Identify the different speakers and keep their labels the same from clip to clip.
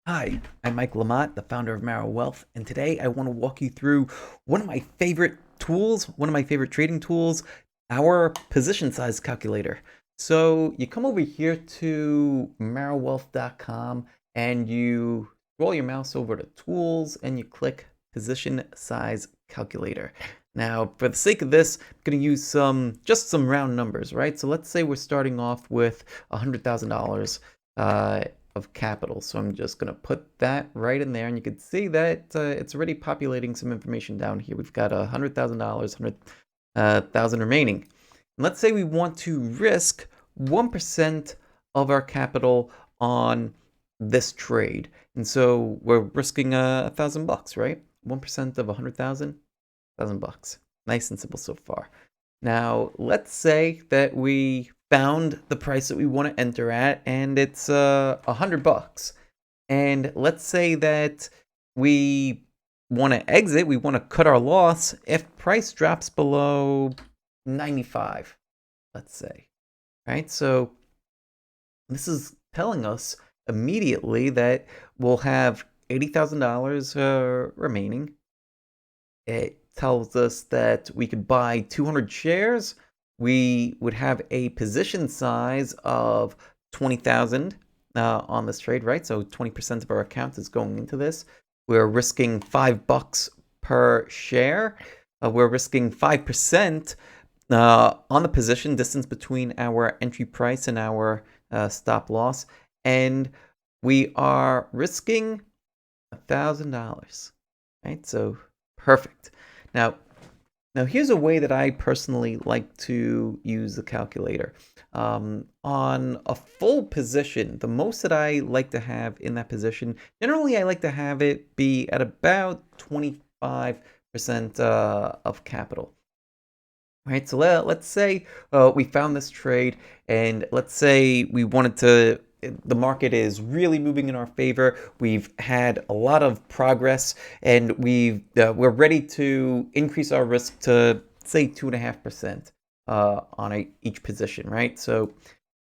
Speaker 1: Hi, I'm Mike Lamont, the founder of Marrow Wealth, and today I want to walk you through one of my favorite tools, one of my favorite trading tools, our position size calculator. So you come over here to marrowwealth.com and you scroll your mouse over to tools and you click position size calculator. Now, for the sake of this, I'm going to use just some round numbers, right? So let's say we're starting off with $100,000 of capital. So I'm just going to put that right in there, and you can see that it's already populating some information down here. We've got $100,000, 100,000 remaining. And let's say we want to risk 1% of our capital on this trade. And so we're risking $1,000, right? 1% of 100,000, $1,000. Nice and simple so far. Now, let's say that we found the price that we want to enter at, and it's $100. And let's say that we want to exit, we want to cut our loss if price drops below 95, let's say. Right? So this is telling us immediately that we'll have $80,000 remaining. It tells us that we could buy 200 shares. We would have a position size of 20,000 on this trade, right? So 20% of our account is going into this. We're risking $5 per share. We're risking 5% on the position distance between our entry price and our stop loss. And we are risking $1,000, right? So perfect. Now here's a way that I personally like to use the calculator. On a full position, the most that I like to have in that position, generally I like to have it be at about 25% of capital. Right, so let's say we found this trade, and let's say we wanted to, the market is really moving in our favor. We've had a lot of progress, and we're ready to increase our risk to say 2.5% on each position, right? So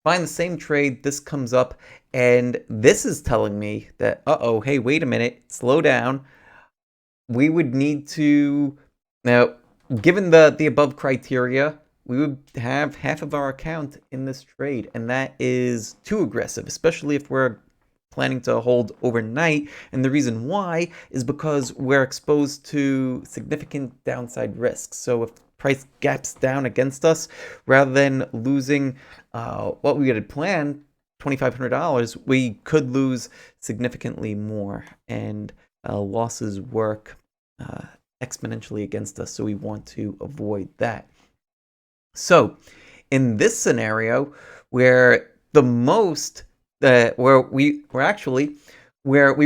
Speaker 1: find the same trade, this comes up, and this is telling me that, hey, wait a minute, slow down. We would need to now, given the above criteria, we would have half of our account in this trade, and that is too aggressive, especially if we're planning to hold overnight. And the reason why is because we're exposed to significant downside risks. So if price gaps down against us, rather than losing what we had planned, $2,500, we could lose significantly more, and losses work exponentially against us, so we want to avoid that. So in this scenario, where the most where we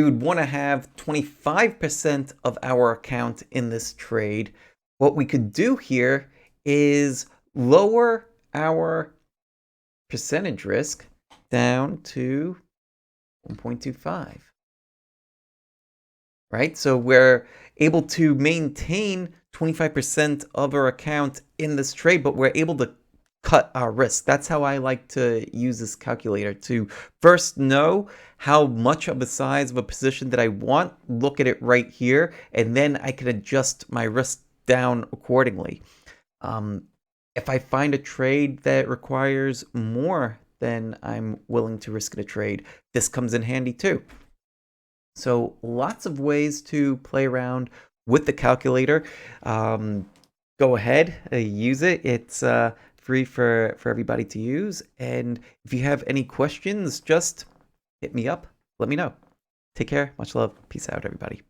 Speaker 1: would want to have 25% of our account in this trade, what we could do here is lower our percentage risk down to 1.25. Right? So we're able to maintain 25% of our account in this trade, but we're able to cut our risk. That's how I like to use this calculator, to first know how much of the size of a position that I want, look at it right here, and then I can adjust my risk down accordingly. If I find a trade that requires more than I'm willing to risk in a trade, this comes in handy too. So lots of ways to play around with the calculator. Go ahead, use it. It's free for everybody to use. And if you have any questions, just hit me up. Let me know. Take care. Much love. Peace out, everybody.